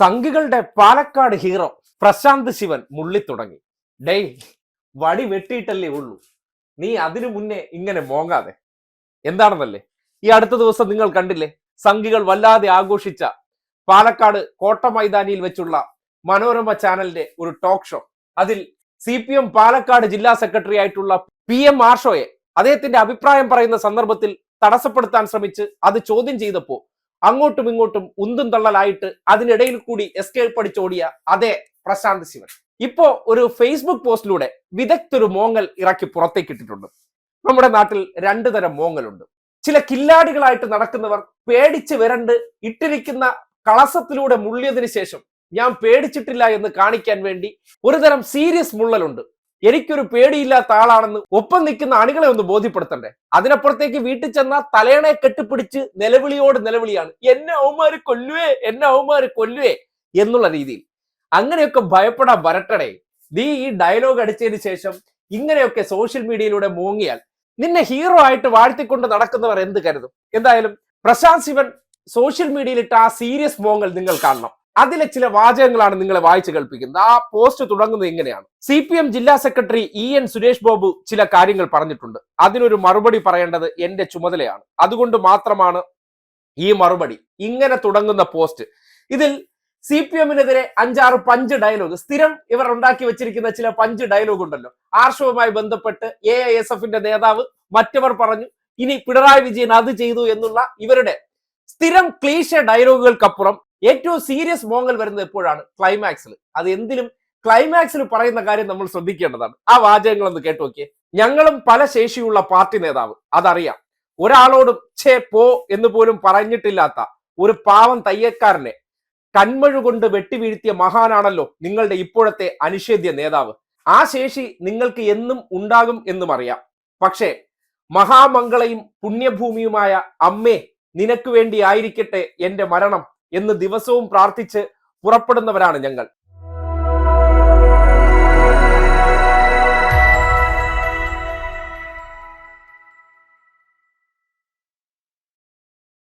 സംഘികളുടെ Palakkad hero Prashant Shivan മുള്ളിത്തുടങ്ങി. ഡേയ്, വടി വെട്ടിയിട്ടല്ലേ ഉള്ളൂ, നീ അതിനു മുന്നേ ഇങ്ങനെ മോങ്ങാതെ. എന്താണെന്നല്ലേ, ഈ അടുത്ത ദിവസം നിങ്ങൾ കണ്ടില്ലേ, സംഘികൾ വല്ലാതെ ആഘോഷിച്ച പാലക്കാട് കോട്ട മൈതാനിയിൽ വെച്ചുള്ള മനോരമ ചാനലിന്റെ ഒരു ടോക്ക് ഷോ. അതിൽ CPM പാലക്കാട് ജില്ലാ സെക്രട്ടറി ആയിട്ടുള്ള PM ആർഷോയെ അദ്ദേഹത്തിന്റെ അഭിപ്രായം പറയുന്ന സന്ദർഭത്തിൽ തടസ്സപ്പെടുത്താൻ ശ്രമിച്ച് അത് ചോദ്യം ചെയ്തപ്പോ അങ്ങോട്ടും ഇങ്ങോട്ടും ഉന്തും തള്ളലായിട്ട് അതിനിടയിൽ കൂടി എസ്കേപ്പ് അടിച്ചോടിയ അതേ പ്രശാന്ത് ശിവൻ ഇപ്പോ ഒരു ഫേസ്ബുക്ക് പോസ്റ്റിലൂടെ വിദഗ്ധൊരു മോങ്ങൽ ഇറക്കി പുറത്തേക്ക് ഇട്ടിട്ടുണ്ട്. നമ്മുടെ നാട്ടിൽ രണ്ടു തരം മോങ്ങലുണ്ട്. ചില കില്ലാടികളായിട്ട് നടക്കുന്നവർ പേടിച്ച് വരണ്ട് ഇട്ടിരിക്കുന്ന കളസത്തിലൂടെ മുള്ളിയതിനു ശേഷം ഞാൻ പേടിച്ചിട്ടില്ല എന്ന് കാണിക്കാൻ വേണ്ടി ഒരു തരം സീരിയസ് മുള്ളലുണ്ട്. എനിക്കൊരു പേടിയില്ലാത്ത ആളാണെന്ന് ഒപ്പം നിൽക്കുന്ന അണികളെ ഒന്ന് ബോധ്യപ്പെടുത്തണ്ടേ. അതിനപ്പുറത്തേക്ക് വീട്ടിൽ ചെന്ന തലേണെ കെട്ടിപ്പിടിച്ച് നിലവിളിയോട് നിലവിളിയാണ്, എന്നെ അവന്മാര് കൊല്ലുവേ, എന്നെ അവന്മാര് കൊല്ലുവേ എന്നുള്ള രീതിയിൽ. അങ്ങനെയൊക്കെ ഭയപ്പെടാൻ വരട്ടടേ. നീ ഈ ഡയലോഗ് അടിച്ചതിന് ശേഷം ഇങ്ങനെയൊക്കെ സോഷ്യൽ മീഡിയയിലൂടെ മോങ്ങിയാൽ നിന്നെ ഹീറോ ആയിട്ട് വാഴ്ത്തിക്കൊണ്ട് നടക്കുന്നവർ എന്ത് കരുതും? എന്തായാലും പ്രശാന്ത് ശിവൻ സോഷ്യൽ മീഡിയയിലിട്ട് ആ സീരിയസ് മോങ്ങൽ നിങ്ങൾ കാണണം. അതിലെ ചില വാചകങ്ങളാണ് നിങ്ങളെ വായിച്ചു കേൾപ്പിക്കുന്നത്. ആ പോസ്റ്റ് തുടങ്ങുന്നത് ഇങ്ങനെയാണ്: CPM ജില്ലാ സെക്രട്ടറി EN സുരേഷ് ബാബു ചില കാര്യങ്ങൾ പറഞ്ഞിട്ടുണ്ട്, അതിനൊരു മറുപടി പറയേണ്ടത് എന്റെ ചുമതലയാണ്, അതുകൊണ്ട് മാത്രമാണ് ഈ മറുപടി. ഇങ്ങനെ തുടങ്ങുന്ന പോസ്റ്റ്. ഇതിൽ CPM-നെതിരെ 5-6 പഞ്ച് ഡയലോഗ്, സ്ഥിരം ഇവർ ഉണ്ടാക്കി വെച്ചിരിക്കുന്ന ചില പഞ്ച് ഡയലോഗ് ഉണ്ടല്ലോ. ആർഷവുമായി ബന്ധപ്പെട്ട് AISF-ന്റെ നേതാവ് മറ്റവർ പറഞ്ഞു, ഇനി പിണറായി വിജയൻ അത് ചെയ്തു എന്നുള്ള ഇവരുടെ സ്ഥിരം ക്ലീശ ഡയലോഗുകൾക്കപ്പുറം ഏറ്റവും സീരിയസ് മോങ്ങൽ വരുന്നത് എപ്പോഴാണ്? ക്ലൈമാക്സിൽ. അത് എന്തിലും ക്ലൈമാക്സിൽ പറയുന്ന കാര്യം നമ്മൾ ശ്രദ്ധിക്കേണ്ടതാണ്. ആ വാചകങ്ങളൊന്ന് കേട്ടു നോക്കിയേ. ഞങ്ങളും പല ശേഷിയുള്ള പാർട്ടി നേതാവ്, അതറിയാം. ഒരാളോടും ഛേ പോ എന്ന് പോലും പറഞ്ഞിട്ടില്ലാത്ത ഒരു പാവം തയ്യക്കാരനെ കൺമഴുകൊണ്ട് വെട്ടിവീഴ്ത്തിയ മഹാനാണല്ലോ നിങ്ങളുടെ ഇപ്പോഴത്തെ അനിഷേധ്യ നേതാവ്. ആ ശേഷി നിങ്ങൾക്ക് എന്നും ഉണ്ടാകും എന്നും അറിയാം. പക്ഷേ മഹാമംഗളയും പുണ്യഭൂമിയുമായ അമ്മേ, നിനക്ക് വേണ്ടി ആയിരിക്കട്ടെ എന്റെ മരണം എന്ന് ദിവസവും പ്രാർത്ഥിച്ച് പുറപ്പെടുന്നവരാണ് ഞങ്ങൾ.